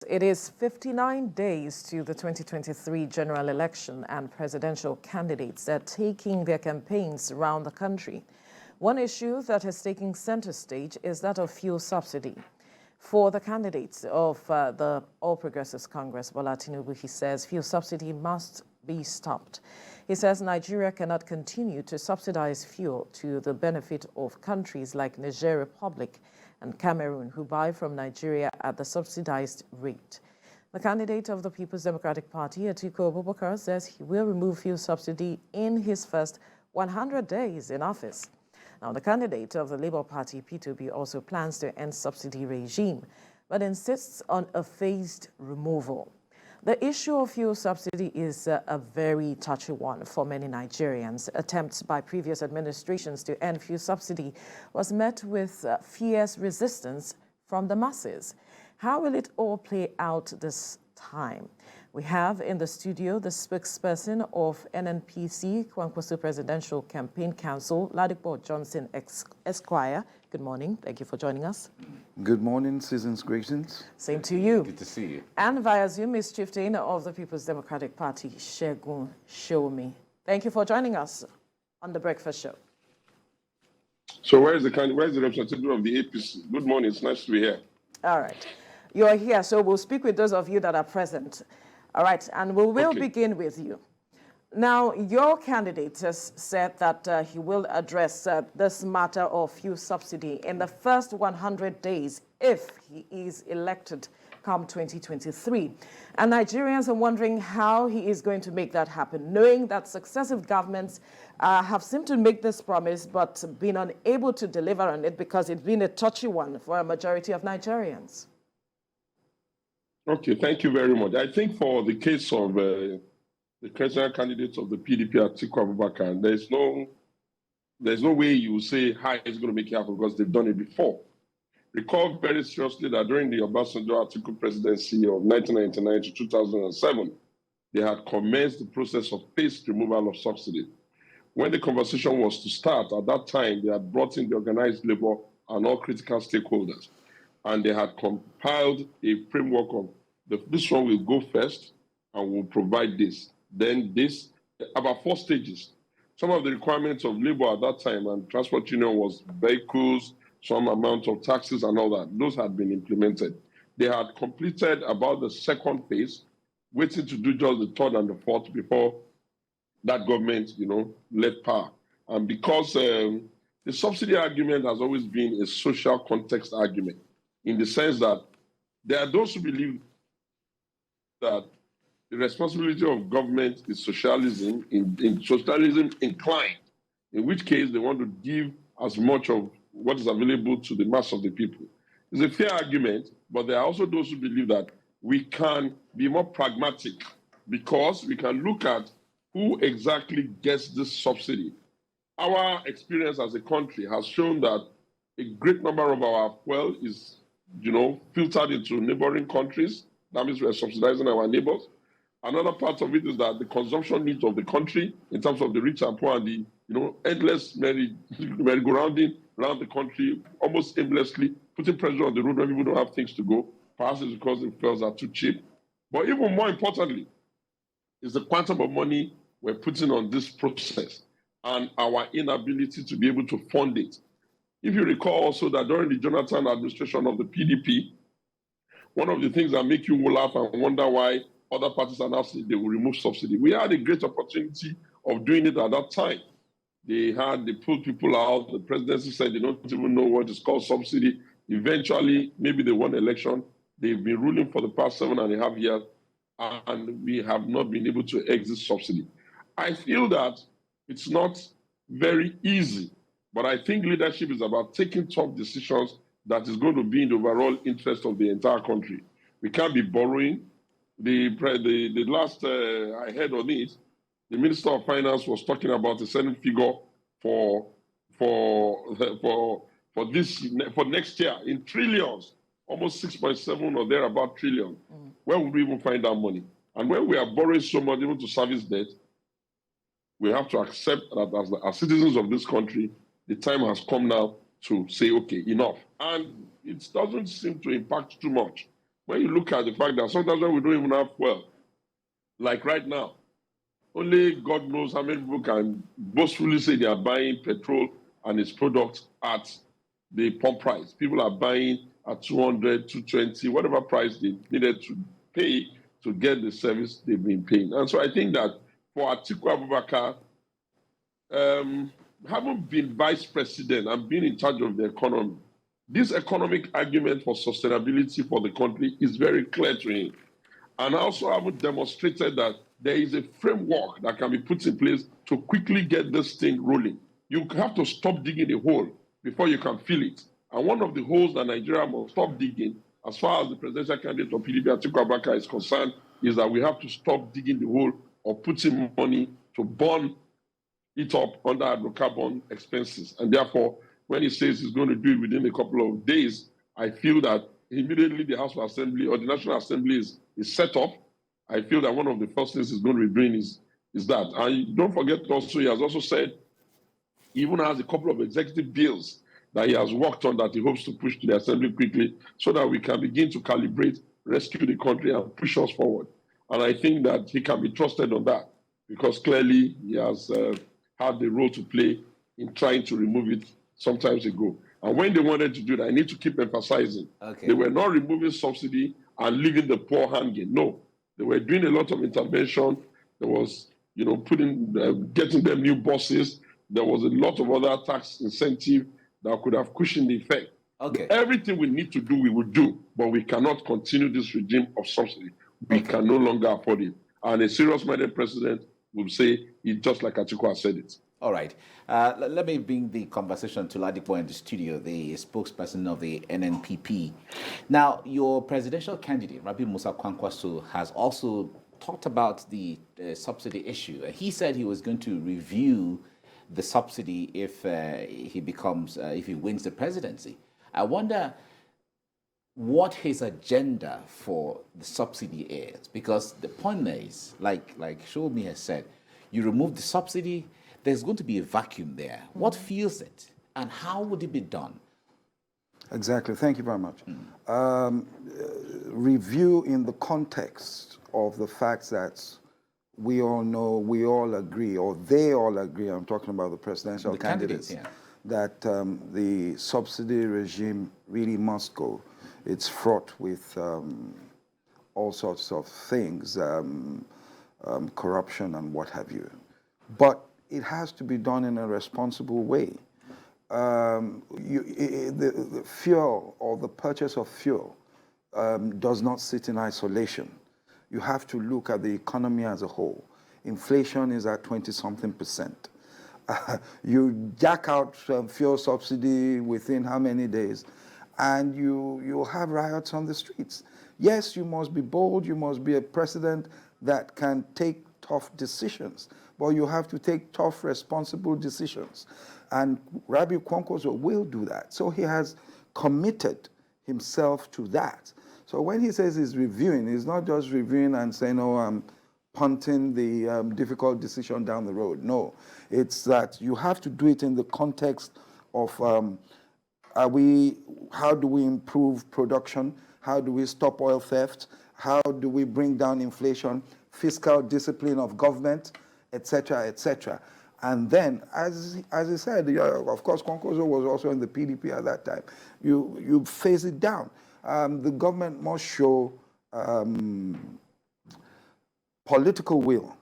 It is 59 days to the 2023 general election, and presidential candidates are taking their campaigns around the country. One issue that is taking center stage is that of fuel subsidy. For the candidates of the All Progressives Congress, Bola Tinubu, he says fuel subsidy must be stopped. He says Nigeria cannot continue to subsidize fuel to the benefit of countries like Niger Republic and Cameroon, who buy from Nigeria at the subsidized rate. The candidate of the People's Democratic Party, Atiku Abubakar, says he will remove fuel subsidy in his first 100 days in office. Now, the candidate of the Labour Party, P2B, also plans to end subsidy regime, but insists on a phased removal. The issue of fuel subsidy is a very touchy one for many Nigerians. Attempts by previous administrations to end fuel subsidy was met with fierce resistance from the masses. How will it all play out this time? We have in the studio the spokesperson of NNPC, Kwankwaso Presidential Campaign Council, Ladipo Johnson Esquire. Good morning. Thank you for joining us. Good morning, season's greetings. Same to you. Good to see you. And via Zoom is Chieftain of the People's Democratic Party, Segun Shomi. Thank you for joining us on The Breakfast Show. So where's the representative of the APC? Good morning. It's nice to be here. All right. You are here, so we'll speak with those of you that are present. All right, and we will begin with you. Now, your candidate has said that he will address this matter of fuel subsidy in the first 100 days if he is elected come 2023. And Nigerians are wondering how he is going to make that happen, knowing that successive governments have seemed to make this promise but been unable to deliver on it because it's been a touchy one for a majority of Nigerians. Okay, thank you very much. I think for the case of the presidential candidate of the PDP, Atiku Abubakar, there's no way you will say how it's going to make it happen because they've done it before. Recall very seriously that during the Obasanjo-Atiku presidency of 1999 to 2007, they had commenced the process of phased removal of subsidy. When the conversation was to start, at that time, they had brought in the organized labor and all critical stakeholders, and they had compiled a framework of this one will go first and will provide this. Then this, about 4 stages. Some of the requirements of labor at that time and transport union was vehicles, some amount of taxes and all that. Those had been implemented. They had completed about the second phase, waiting to do just the third and the fourth before that government, left power. And because the subsidy argument has always been a social context argument, in the sense that there are those who believe that the responsibility of government is socialism, in socialism inclined, in which case they want to give as much of what is available to the mass of the people. It's a fair argument, but there are also those who believe that we can be more pragmatic because we can look at who exactly gets this subsidy. Our experience as a country has shown that a great number of our fuel is, filtered into neighboring countries. That means we're subsidizing our neighbors. Another part of it is that the consumption needs of the country, in terms of the rich and poor, and the endless merry-go-rounding around the country, almost aimlessly, putting pressure on the road when people don't have things to go. Perhaps it's because the fuels are too cheap. But even more importantly, is the quantum of money we're putting on this process and our inability to be able to fund it. If you recall also that during the Jonathan administration of the PDP, one of the things that make you laugh and wonder why other parties are now saying they will remove subsidy. We had a great opportunity of doing it at that time. They pulled people out. The presidency said they don't even know what is called subsidy. Eventually, maybe they won election. They've been ruling for the past 7.5 years, and we have not been able to exit subsidy. I feel that it's not very easy, but I think leadership is about taking tough decisions that is going to be in the overall interest of the entire country. We can't be borrowing. The last I heard on it, the Minister of Finance was talking about a certain figure for next year in trillions, almost 6.7 or thereabout trillion. Where would we even find that money? And when we are borrowing so much even to service debt, we have to accept that as citizens of this country, the time has come now to say, okay, enough. And it doesn't seem to impact too much. when you look at the fact that sometimes when we don't even have fuel, like right now, only God knows how many people can boastfully say they are buying petrol and its products at the pump price. People are buying at 200, 220, whatever price they needed to pay to get the service they've been paying. And so I think that for Atiku Abubakar, having been vice president and being in charge of the economy, this economic argument for sustainability for the country is very clear to him. And also having demonstrated that there is a framework that can be put in place to quickly get this thing rolling. You have to stop digging a hole before you can fill it. And one of the holes that Nigeria must stop digging, as far as the presidential candidate of PDP, Atiku Abubakar, is concerned, is that we have to stop digging the hole or putting money to burn it up under hydrocarbon expenses. And therefore, when he says he's going to do it within a couple of days, I feel that immediately the House of Assembly or the National Assembly is set up. I feel that one of the first things he's going to be doing is that. And don't forget also, he has also said he even has a couple of executive bills that he has worked on that he hopes to push to the Assembly quickly so that we can begin to calibrate, rescue the country and push us forward. And I think that he can be trusted on that because clearly he has had the role to play in trying to remove it some times ago. And when they wanted to do that, I need to keep emphasizing, they were not removing subsidy and leaving the poor hanging. No, they were doing a lot of intervention. There was, getting them new buses. There was a lot of other tax incentive that could have cushioned the effect. Everything we need to do, we will do, but we cannot continue this regime of subsidy. We can no longer afford it. And a serious-minded president will say it just like Atiku has said it. All right. Let me bring the conversation to Ladipo in the studio, the spokesperson of the NNPP. Now, your presidential candidate, Rabi Musa Kwankwaso, has also talked about the subsidy issue. He said he was going to review the subsidy if he wins the presidency. I wonder what his agenda for the subsidy is, because the point is, like Shomi has said, you remove the subsidy, there's going to be a vacuum there. What fuels it, and how would it be done? Exactly. Thank you very much. Review in the context of the fact that we all know, we all agree, or they all agree, I'm talking about the presidential candidates, that the subsidy regime really must go. It's fraught with all sorts of things, corruption and what have you. But it has to be done in a responsible way. The fuel or the purchase of fuel does not sit in isolation. You have to look at the economy as a whole. Inflation is at 20-something%. You jack out fuel subsidy within how many days, and you'll have riots on the streets. Yes, you must be bold, you must be a president that can take tough decisions, but you have to take tough, responsible decisions. And Rabi Kwankwaso will do that. So he has committed himself to that. So when he says he's reviewing, he's not just reviewing and saying, oh, I'm punting the difficult decision down the road. No, it's that you have to do it in the context of how do we improve production? How do we stop oil theft? How do we bring down inflation? Fiscal discipline of government, etc., etc. And then, as I said, of course, Kwankwaso was also in the PDP at that time. You phase it down. The government must show political will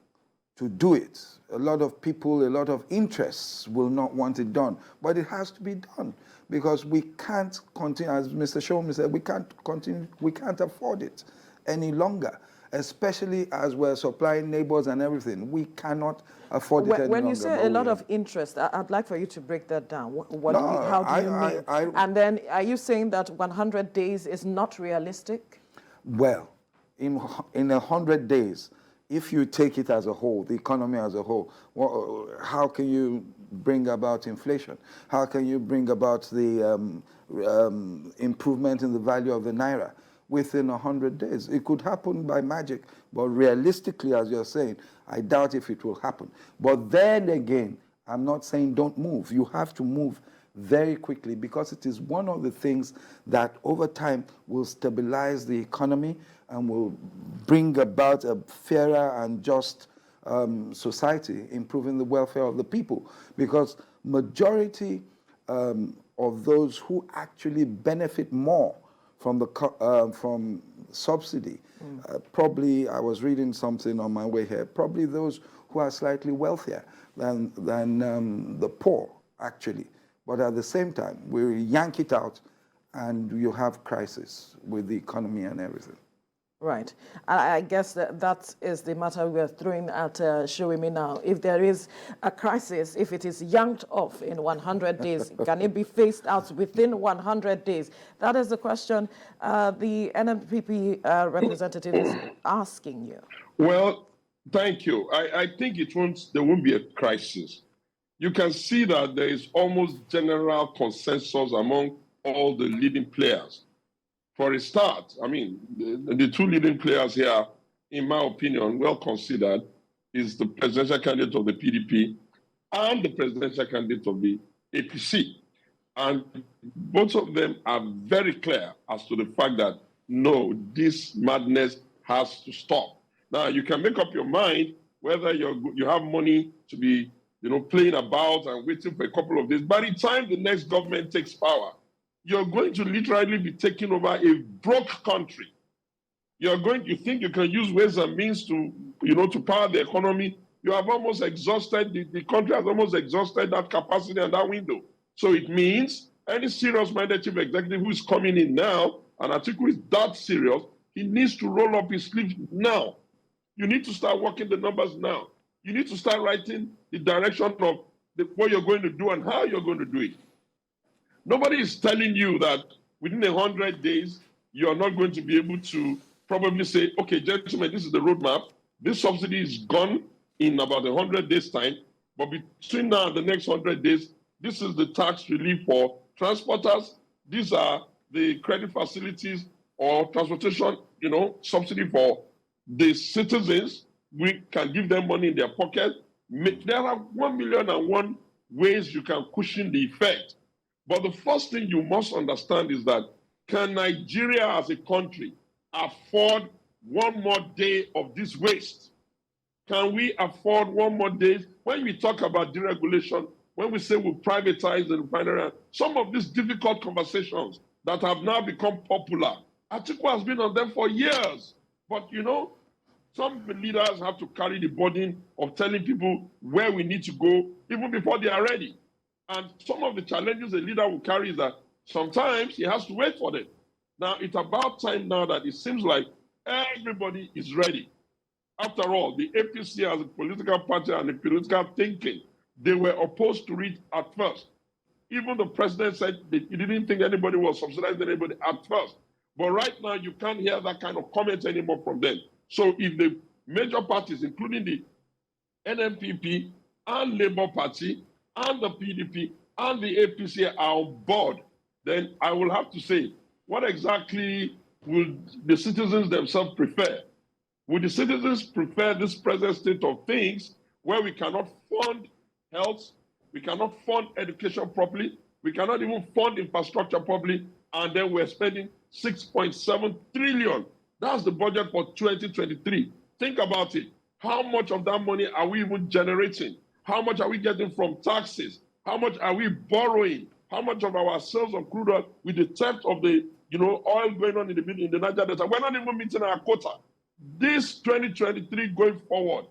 to do it. A lot of people, a lot of interests will not want it done, but it has to be done because we can't continue, as Mr. Shomi said, we can't continue, we can't afford it any longer, especially as we're supplying neighbors and everything. We cannot afford it any longer. When you say a lot of interest, I'd like for you to break that down. How do you mean? And then are you saying that 100 days is not realistic? Well, in 100 days, if you take it as a whole, the economy as a whole, how can you bring about inflation? How can you bring about the improvement in the value of the naira within 100 days? It could happen by magic, but realistically, as you're saying, I doubt if it will happen. But then again, I'm not saying don't move. You have to move very quickly, because it is one of the things that over time will stabilize the economy and will bring about a fairer and just society, improving the welfare of the people. Because majority of those who actually benefit more from the from subsidy, probably, I was reading something on my way here, probably those who are slightly wealthier than the poor, actually. But at the same time, we yank it out and you have crisis with the economy and everything. Right. I guess that is the matter we are throwing at Shuimi now. If there is a crisis, if it is yanked off in 100 days, can it be phased out within 100 days? That is the question the NNPP representative is asking you. Well, thank you. I think there won't be a crisis. You can see that there is almost general consensus among all the leading players. For a start, I mean, the two leading players here, in my opinion, well considered, is the presidential candidate of the PDP and the presidential candidate of the APC. And both of them are very clear as to the fact that, no, this madness has to stop. Now, you can make up your mind whether you have money to be, playing about and waiting for a couple of days. By the time the next government takes power, you're going to literally be taking over a broke country. You think you can use ways and means to, to power the economy. You have almost exhausted, the country has almost exhausted that capacity and that window. So it means any serious-minded chief executive who is coming in now, and Atiku is that serious, he needs to roll up his sleeves now. You need to start working the numbers now. You need to start writing the direction of what you're going to do and how you're going to do it. Nobody is telling you that within 100 days, you're not going to be able to probably say, okay, gentlemen, this is the roadmap. This subsidy is gone in about 100 days' time. But between now and the next 100 days, this is the tax relief for transporters. These are the credit facilities or transportation, subsidy for the citizens. We can give them money in their pocket. There are 1,000,001 ways you can cushion the effect. But the first thing you must understand is that, can Nigeria as a country afford one more day of this waste? Can we afford one more day? When we talk about deregulation, when we say we'll privatize the refinery, some of these difficult conversations that have now become popular, Atiku has been on them for years. But some leaders have to carry the burden of telling people where we need to go even before they are ready. And some of the challenges a leader will carry is that sometimes he has to wait for them. Now, it's about time now that it seems like everybody is ready. After all, the APC as a political party and a political thinking, they were opposed to it at first. Even the president said that he didn't think anybody was subsidizing anybody at first. But right now, you can't hear that kind of comment anymore from them. So if the major parties, including the NNPP and Labour Party and the PDP and the APC are on board, then I will have to say, what exactly will the citizens themselves prefer? Would the citizens prefer this present state of things where we cannot fund health, we cannot fund education properly, we cannot even fund infrastructure properly, and then we're spending 6.7 trillion? That's the budget for 2023. Think about it. How much of that money are we even generating? How much are we getting from taxes? How much are we borrowing? How much of our sales of crude oil with the theft of the oil going on in the Niger Delta? We're not even meeting our quota. This 2023 going forward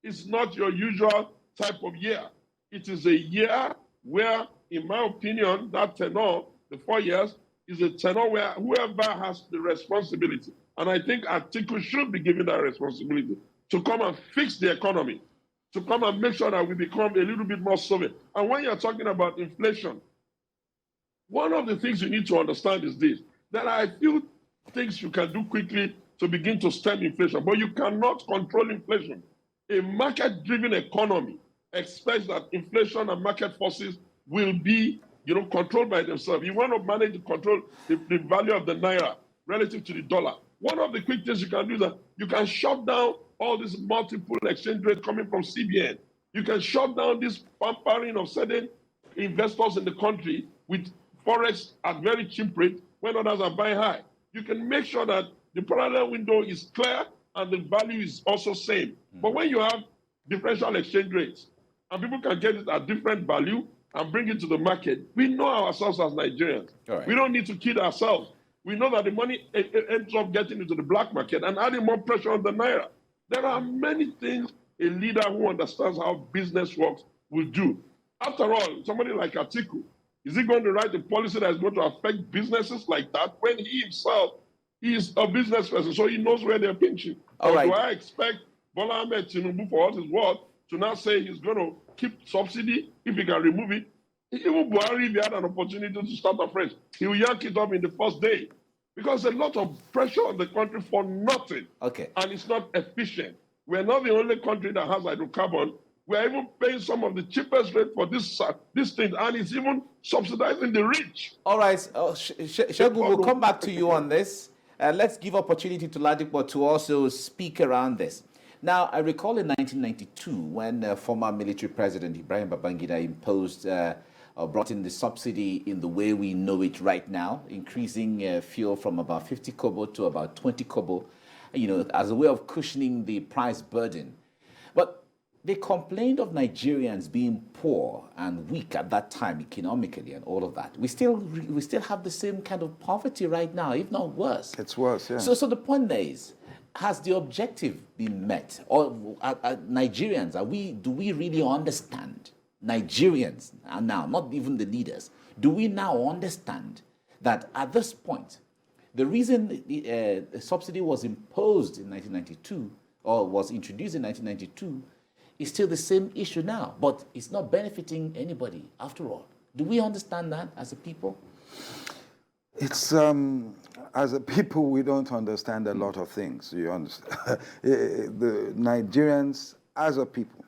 is not your usual type of year. It is a year where, in my opinion, that tenure, the 4 years, is a tenure where whoever has the responsibility, and I think Atiku should be given that responsibility, to come and fix the economy, to come and make sure that we become a little bit more solvent. And when you're talking about inflation, one of the things you need to understand is this: there are a few things you can do quickly to begin to stem inflation, but you cannot control inflation. A market-driven economy expects that inflation and market forces will be controlled by themselves. You want to manage to control the value of the naira relative to the dollar. One of the quick things you can do is that you can shut down all this multiple exchange rate coming from CBN. You can shut down this pampering of certain investors in the country with forex at very cheap rate when others are buying high. You can make sure that the parallel window is clear and the value is also same. But when you have differential exchange rates and people can get it at different value and bring it to the market, we know ourselves as Nigerians. Right. We don't need to kid ourselves. We know that the money ends up getting into the black market and adding more pressure on the naira. There are many things a leader who understands how business works will do. After all, somebody like Atiku, is he going to write a policy that is going to affect businesses like that when he himself is a business person, so he knows where they're pinching? Or do I expect Bola Tinubu, for what it's worth, to now say he's going to keep subsidy if he can remove it? Even Buhari, if he had an opportunity to start afresh, he will yank it up in the first day. Because there's a lot of pressure on the country for nothing. Okay. And it's not efficient. We're not the only country that has hydrocarbon. We're even paying some of the cheapest rate for this thing, and it's even subsidizing the rich. All right, Shegun, we'll come back to you on this. Let's give opportunity to Ladipo to also speak around this. Now, I recall in 1992 when former military president Ibrahim Babangida imposed brought in the subsidy in the way we know it right now, increasing fuel from about 50 kobo to about 20 kobo, as a way of cushioning the price burden. But they complained of Nigerians being poor and weak at that time economically and all of that. We still have the same kind of poverty right now, if not worse. It's worse, yeah. So the point there is, has the objective been met? Or Nigerians, do we really understand? Nigerians, and now, not even the leaders, do we now understand that at this point, the reason the subsidy was imposed in 1992, or was introduced in 1992, is still the same issue now, but it's not benefiting anybody after all? Do we understand that as a people? It's, as a people, we don't understand a lot of things, you understand. The Nigerians, as a people,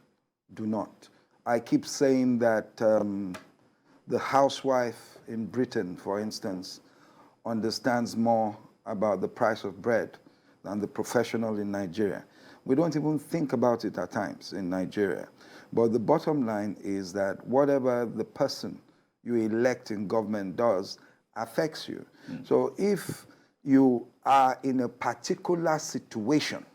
do not. I keep saying that the housewife in Britain, for instance, understands more about the price of bread than the professional in Nigeria. We don't even think about it at times in Nigeria. But the bottom line is that whatever the person you elect in government does affects you. So if you are in a particular situation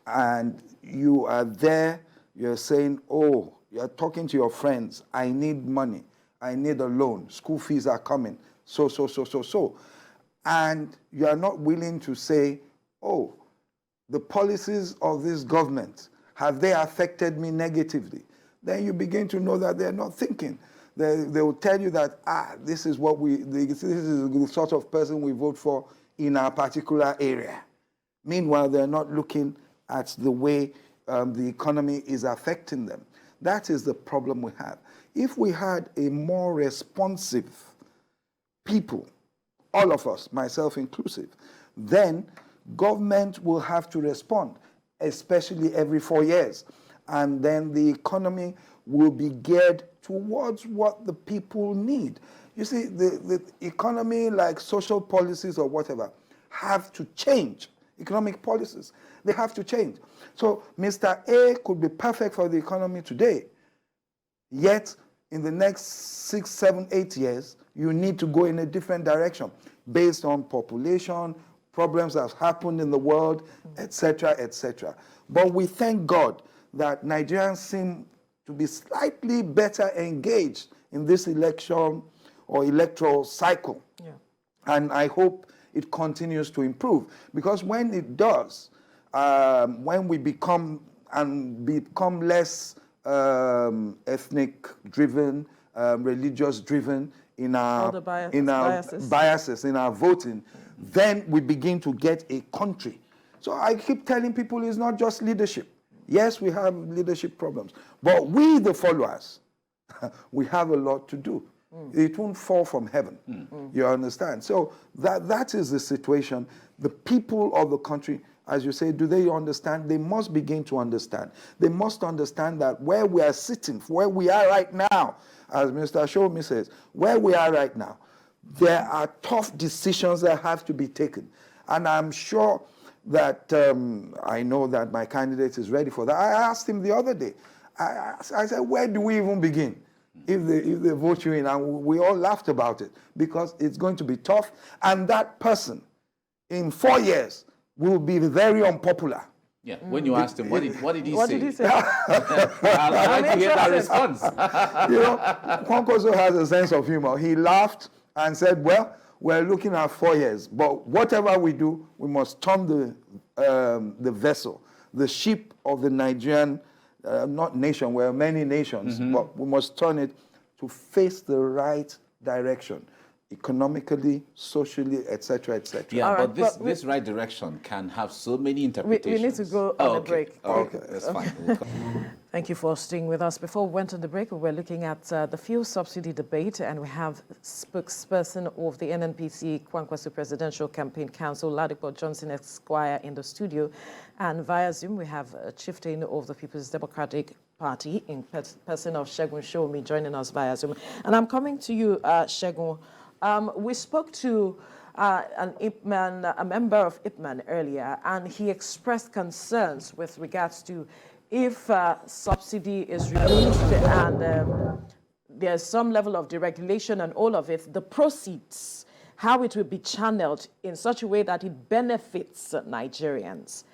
and you are there, you're saying, oh, you're talking to your friends, I need money, I need a loan, school fees are coming, so. And you are not willing to say, oh, the policies of this government, have they affected me negatively? Then you begin to know that they're not thinking. They will tell you that, this is this is the sort of person we vote for in our particular area. Meanwhile, they're not looking at the way the economy is affecting them. That is the problem we have. If we had a more responsive people, all of us, myself inclusive, then government will have to respond, especially every 4 years. And then the economy will be geared towards what the people need. You see, the economy, like social policies or whatever, have to change. Economic policies, they have to change. So Mr. A could be perfect for the economy today, yet in the next 6, 7, 8 years, you need to go in a different direction based on population, problems that have happened in the world, etc., etc. But we thank God that Nigerians seem to be slightly better engaged in this election or electoral cycle. Yeah. And I hope it continues to improve, because when it does, when we become less ethnic-driven, religious-driven in our biases in our voting, then we begin to get a country. So I keep telling people it's not just leadership. Yes, we have leadership problems, but we, the followers, we have a lot to do. It won't fall from heaven. You understand? So that is the situation. The people of the country, as you say, do they understand? They must begin to understand. They must understand that where we are sitting, where we are right now, as Mr. Shomi says, where we are right now, there are tough decisions that have to be taken. And I'm sure that I know that my candidate is ready for that. I asked him the other day, I said, where do we even begin? if they vote you in, and we all laughed about it because it's going to be tough, and that person in 4 years will be very unpopular. Yeah, when you asked him, what did he say? What did he say? I'd like to hear that response. You know, Kwankwaso has a sense of humor. He laughed and said, well, we're looking at 4 years, but whatever we do, we must turn the vessel, the ship of the Nigerian, not nation, we're many nations, but we must turn it to face the right direction, economically, socially, etc., etc. Yeah, All but right, this right direction can have so many interpretations. We need to go on a break. Okay, that's fine. We'll Thank you for staying with us. Before we went on the break, we were looking at the fuel subsidy debate, and we have spokesperson of the NNPC Kwankwaso Presidential Campaign Council, Ladipo Johnson Esquire, in the studio. And via Zoom, we have a chieftain of the People's Democratic Party in person of Segun Shomi joining us via Zoom. And I'm coming to you, Segun. We spoke to an IPMAN, a member of IPMAN earlier, and he expressed concerns with regards to if subsidy is removed and there's some level of deregulation and all of it, the proceeds, how it will be channeled in such a way that it benefits Nigerians.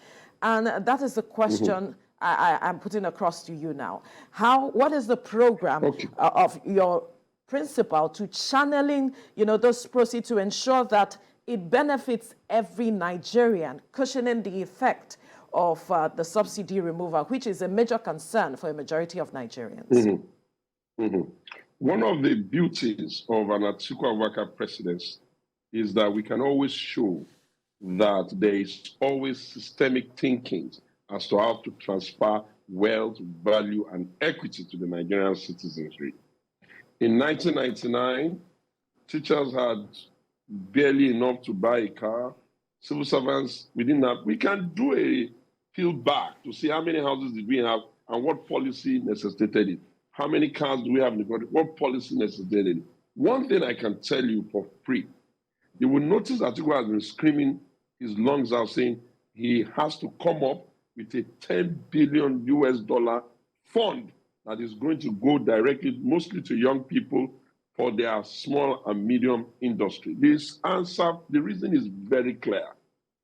And that is the question I'm putting across to you now. What is the program of your principle to channeling, those proceeds to ensure that it benefits every Nigerian, cushioning the effect of the subsidy removal, which is a major concern for a majority of Nigerians? One of the beauties of an Atiku Abubakar presidency is that we can always show that there is always systemic thinking as to how to transfer wealth, value, and equity to the Nigerian citizenry. In 1999, teachers had barely enough to buy a car. Civil servants, we didn't have. We can do a peel back to see how many houses did we have and what policy necessitated it. How many cars do we have in the country? What policy necessitated it? One thing I can tell you for free, you will notice that Atiku has been screaming his lungs out saying he has to come up with a $10 billion US fund that is going to go directly, mostly to young people for their small and medium industry. This answer, the reason is very clear.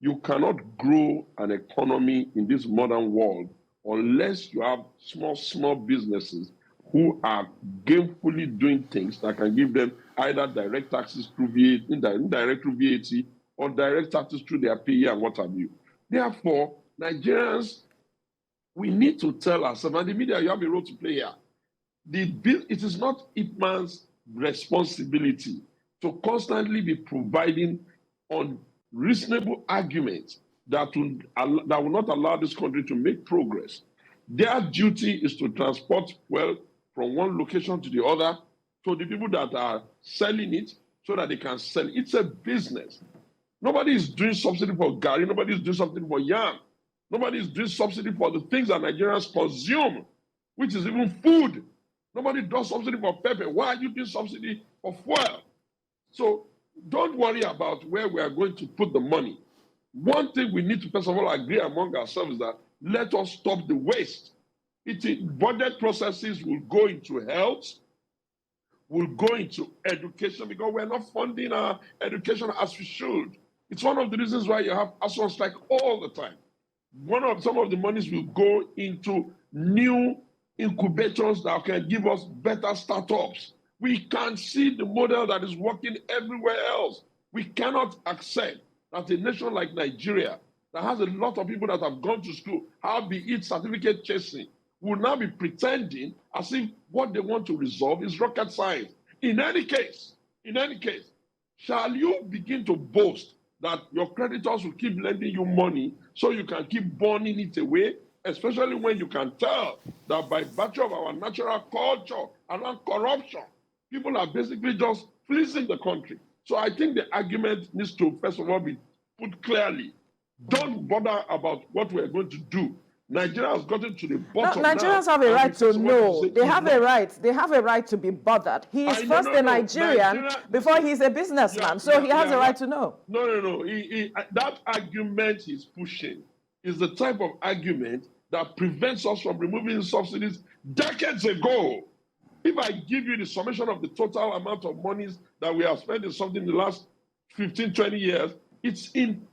You cannot grow an economy in this modern world unless you have small businesses who are gainfully doing things that can give them either direct taxes through VAT, indirect through VAT, or direct taxes through their PE and what have you. Therefore, Nigerians, we need to tell ourselves, and the media, you have a role to play here. It is not IPMAN's responsibility to constantly be providing on reasonable arguments that will not allow this country to make progress. Their duty is to transport wealth from one location to the other to the people that are selling it so that they can sell it. It's a business. Nobody is doing subsidy for Gary. Nobody is doing something for yam. Nobody is doing subsidy for the things that Nigerians consume, which is even food. Nobody does subsidy for pepper. Why are you doing subsidy for fuel? So don't worry about where we are going to put the money. One thing we need to first of all agree among ourselves is that let us stop the waste. Budget processes will go into health, will go into education, because we're not funding our education as we should. It's one of the reasons why you have ASUA strike all the time. Some of the monies will go into new incubators that can give us better startups. We can see the model that is working everywhere else. We cannot accept that a nation like Nigeria, that has a lot of people that have gone to school, albeit certificate chasing, will now be pretending as if what they want to resolve is rocket science. In any case, shall you begin to boast that your creditors will keep lending you money so you can keep burning it away, especially when you can tell that by virtue of our natural culture around corruption, people are basically just fleecing the country. So I think the argument needs to, first of all, be put clearly. Don't bother about what we're going to do. Nigeria has gotten to the bottom. Nigerians have a right to know. They have a right. They have a right to be bothered. He is first a Nigerian before he's a businessman, so he has a right to know. No. That argument he's pushing is the type of argument that prevents us from removing subsidies decades ago. If I give you the summation of the total amount of monies that we have spent in something in the last 15, 20 years, it's in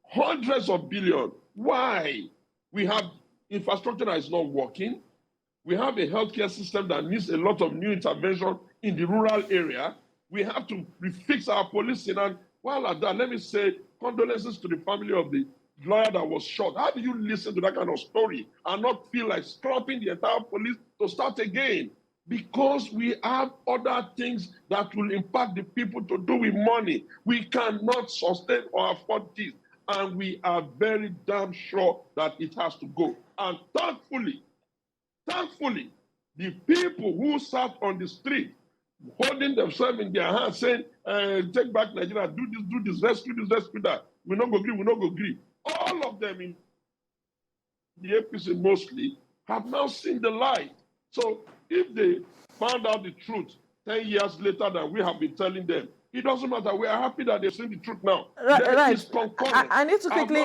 hundreds of billions. Why? We have infrastructure that is not working. We have a healthcare system that needs a lot of new intervention in the rural area. We have to refix our policing. And while at that, let me say condolences to the family of the lawyer that was shot. How do you listen to that kind of story and not feel like scrapping the entire police to start again? Because we have other things that will impact the people to do with money. We cannot sustain or afford this. And we are very damn sure that it has to go. And thankfully, the people who sat on the street, holding themselves in their hands, saying, take back Nigeria, do this, rescue that. We not go agree. All of them in the APC mostly have now seen the light. So if they found out the truth 10 years later than we have been telling them, it doesn't matter. We are happy that they've seen the truth now. Right. I need to quickly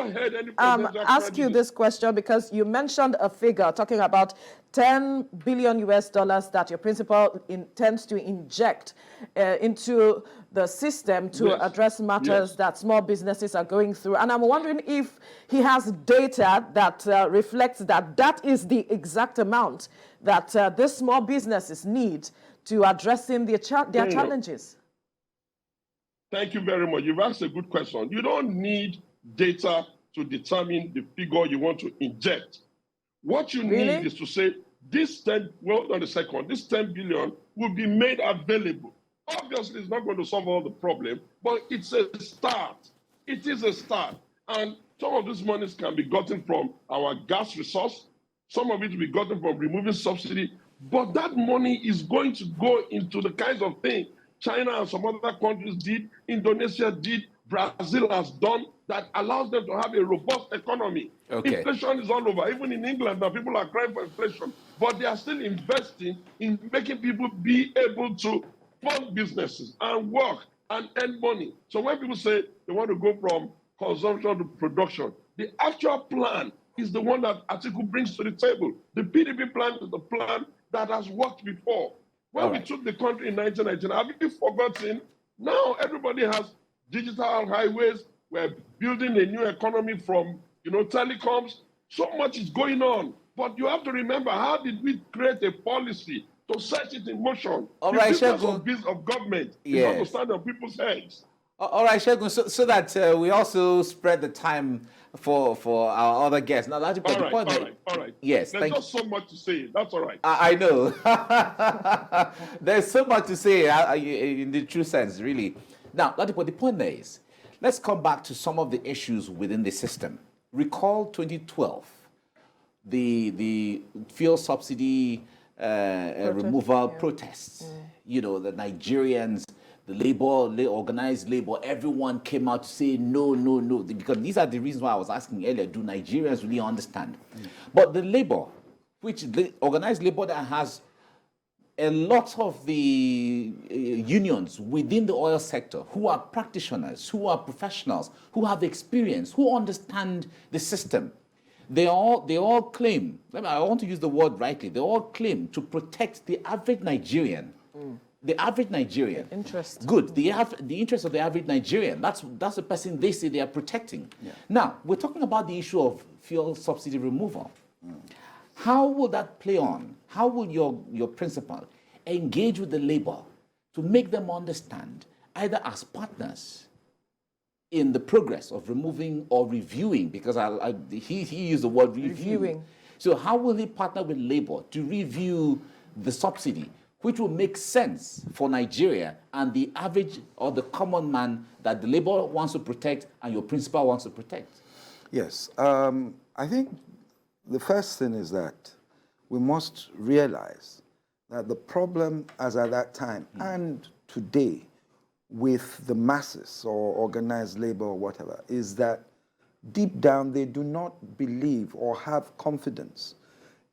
ask you this question because you mentioned a figure talking about $10 billion that your principal intends to inject into the system to address matters that small businesses are going through. And I'm wondering if he has data that reflects that that is the exact amount that these small businesses need to addressing their challenges. Thank you very much. You've asked a good question. You don't need data to determine the figure you want to inject. What you need is to say, this 10 billion will be made available. Obviously, it's not going to solve all the problem, but it's a start. It is a start. And some of these monies can be gotten from our gas resource. Some of it will be gotten from removing subsidy. But that money is going to go into the kinds of things China and some other countries did, Indonesia did, Brazil has done, that allows them to have a robust economy. Okay. Inflation is all over. Even in England, now people are crying for inflation, but they are still investing in making people be able to fund businesses and work and earn money. So when people say they want to go from consumption to production, the actual plan is the one that Atiku brings to the table. The PDP plan is the plan that has worked before. When we took the country in 1999, have you forgotten? Now everybody has digital highways. We're building a new economy from, telecoms. So much is going on. But you have to remember, how did we create a policy to set it in motion? All the right, business of government is not to stand on people's heads. All right, Shegun, so that we also spread the time for our other guests. Now, that's all right. Yes, there's just so much to say. That's all right. I know. There's so much to say in the true sense, really. Now, Ladipo, the point there is, let's come back to some of the issues within the system. Recall 2012, the fuel subsidy removal protests. The Nigerians, the organized labor, everyone came out to say no, because these are the reasons why I was asking earlier, do Nigerians really understand? But the labor, the organized labor that has a lot of the unions within the oil sector who are practitioners, who are professionals, who have experience, who understand the system, they all claim, I want to use the word rightly, they all claim to protect the average Nigerian. The average Nigerian. Interest. Good. The interest of the average Nigerian. That's the person they say they are protecting. Yeah. Now, we're talking about the issue of fuel subsidy removal. How will that play on? How will your principal engage with the labor to make them understand, either as partners in the progress of removing or reviewing, because he used the word reviewing. So how will he partner with labor to review the subsidy, which will make sense for Nigeria and the average or the common man that the labor wants to protect and your principal wants to protect? Yes. I think the first thing is that we must realize that the problem as at that time and today with the masses or organized labor or whatever is that deep down they do not believe or have confidence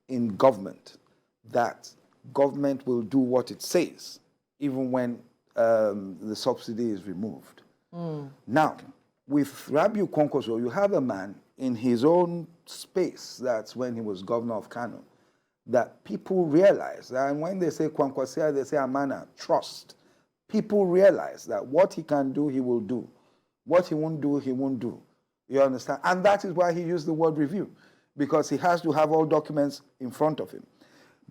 in government, that government will do what it says, even when the subsidy is removed. Now, with Rabiu Kwankwaso, you have a man in his own space, that's when he was governor of Kano, that people realize, and when they say Kwankwasia, they say Amana, trust. People realize that what he can do, he will do. What he won't do, he won't do. You understand? And that is why he used the word review, because he has to have all documents in front of him.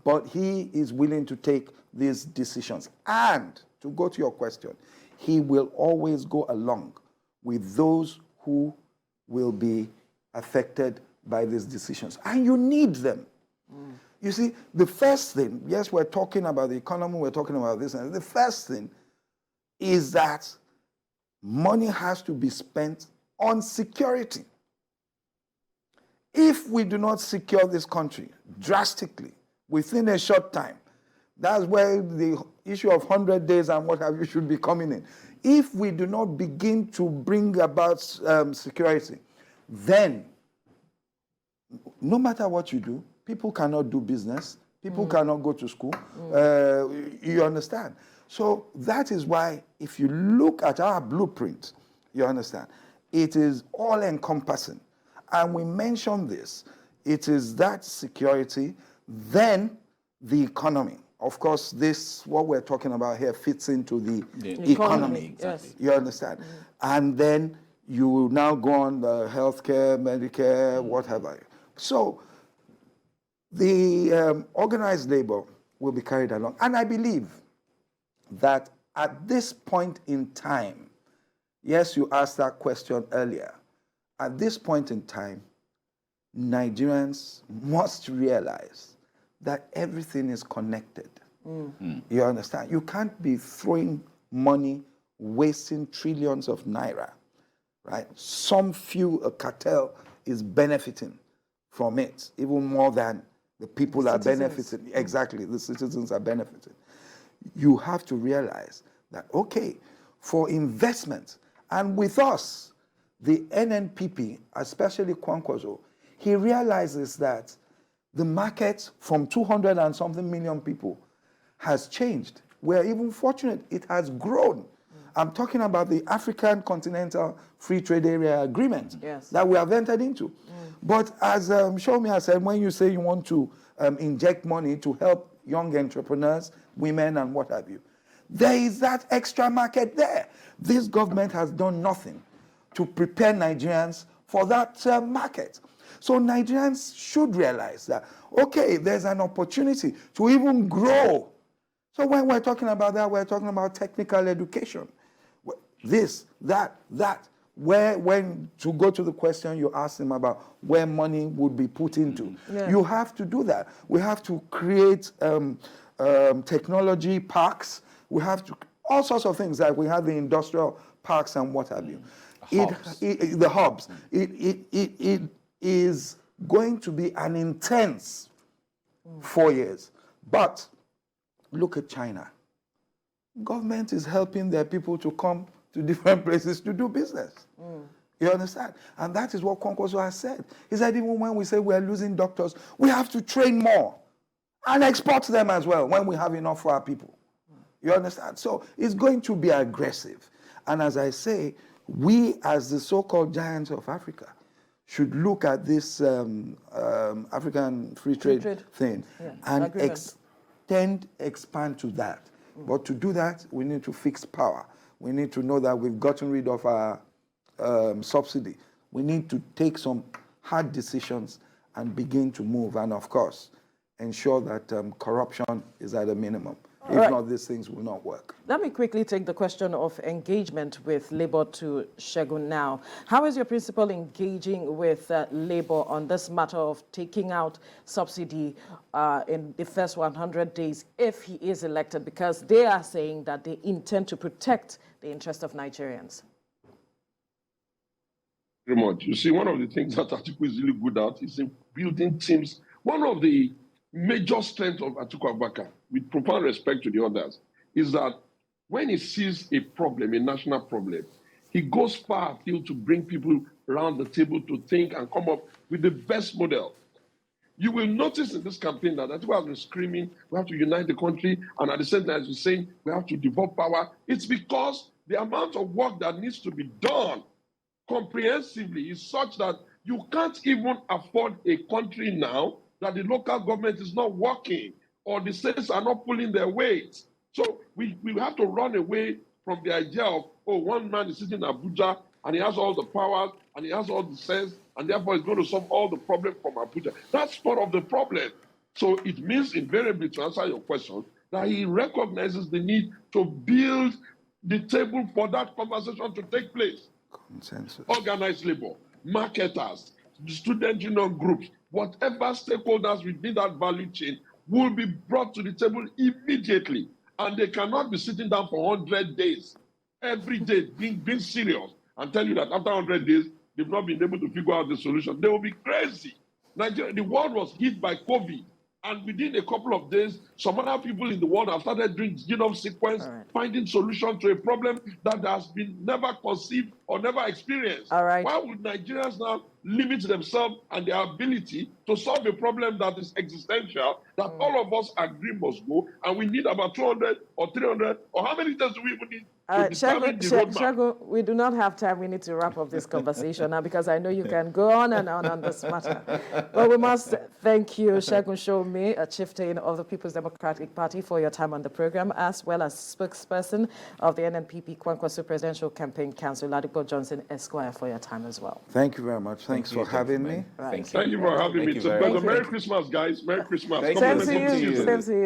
But he is willing to take these decisions. And to go to your question, he will always go along with those who will be affected by these decisions. And you need them. You see, the first thing, yes, we're talking about the economy, we're talking about this, and the first thing is that money has to be spent on security. If we do not secure this country drastically within a short time, that's where the issue of 100 days and what have you should be coming in. If we do not begin to bring about security, then no matter what you do, people cannot do business, people cannot go to school. You understand? So that is why if you look at our blueprint, you understand, it is all encompassing. And we mentioned this. It is that security, then the economy. Of course, this, what we're talking about here, fits into the economy. Exactly. Yes. You understand? And then you will now go on the healthcare, Medicare, whatever. So the organized labor will be carried along. And I believe that at this point in time, yes, you asked that question earlier. At this point in time, Nigerians must realize that everything is connected. You understand? You can't be throwing money, wasting trillions of naira, right? Some few, a cartel, is benefiting from it, even more than the people are benefiting. Exactly, the citizens are benefiting. You have to realize that, okay, for investment, and with us, the NNPP, especially Kwankwaso, he realizes that the market from 200 and something million people has changed. We're even fortunate, it has grown. I'm talking about the African Continental Free Trade Area Agreement that we have entered into. But as Shomi has said, when you say you want to inject money to help young entrepreneurs, women and what have you, there is that extra market there. This government has done nothing to prepare Nigerians for that market. So Nigerians should realize that, okay, there's an opportunity to even grow. So when we're talking about that, we're talking about technical education. This, that. When to go to the question you asked him about where money would be put into, you have to do that. We have to create technology parks. We have to, all sorts of things, like we have the industrial parks and what have you. The hubs. It is going to be an intense 4 years. But look at China. Government is helping their people to come to different places to do business. You understand? And that is what Kwankwaso has said. He said, even when we say we are losing doctors, we have to train more and export them as well when we have enough for our people. You understand? So it's going to be aggressive. And as I say, we as the so-called giants of Africa should look at this African free trade thing and expand to that. But to do that, we need to fix power. We need to know that we've gotten rid of our subsidy. We need to take some hard decisions and begin to move. And of course, ensure that corruption is at a minimum. If not, these things will not work. Let me quickly take the question of engagement with Labour to Segun now. How is your principal engaging with Labour on this matter of taking out subsidy in the first 100 days if he is elected? Because they are saying that they intend to protect the interest of Nigerians. Very much. You see, one of the things that Atiku is really good at is in building teams. One of the major strengths of Atiku Abubakar, with profound respect to the others, is that when he sees a problem, a national problem, he goes far afield to bring people around the table to think and come up with the best model. You will notice in this campaign that Atiku has been screaming, we have to unite the country, and at the same time, he's saying we have to devolve power. It's because the amount of work that needs to be done comprehensively is such that you can't even afford a country now that the local government is not working or the states are not pulling their weight. So we have to run away from the idea of, oh, one man is sitting in Abuja and he has all the powers and he has all the sense and therefore he's going to solve all the problems from Abuja. That's part of the problem. So it means invariably, to answer your question, that he recognizes the need to build the table for that conversation to take place. Consensus. Organized labor, marketers, student union groups, whatever stakeholders within that value chain will be brought to the table immediately. And they cannot be sitting down for 100 days, every day, being serious, and tell you that after 100 days, they've not been able to figure out the solution. They will be crazy. Nigeria, the world was hit by COVID. And within a couple of days, some other people in the world have started doing genome sequence, finding solutions to a problem that has been never conceived or never experienced. All right. Why would Nigerians now limit themselves and their ability to solve a problem that is existential, that all of us agree must go, and we need about 200 or 300, or how many days do we even need to determine the roadmap? Shagun, we do not have time. We need to wrap up this conversation now because I know you can go on and on this matter. But we must thank you, Shagun Shomi, a chieftain of the People's Democratic Party, for your time on the program, as well as spokesperson of the NNPP Kwankwaso Presidential Campaign Council, Ladipo Johnson Esquire, for your time as well. Thank you very much. Thanks for having me. Right. Thank you for having me. It's a pleasure. Merry Christmas, guys. Merry Christmas. Same to you. Same to you.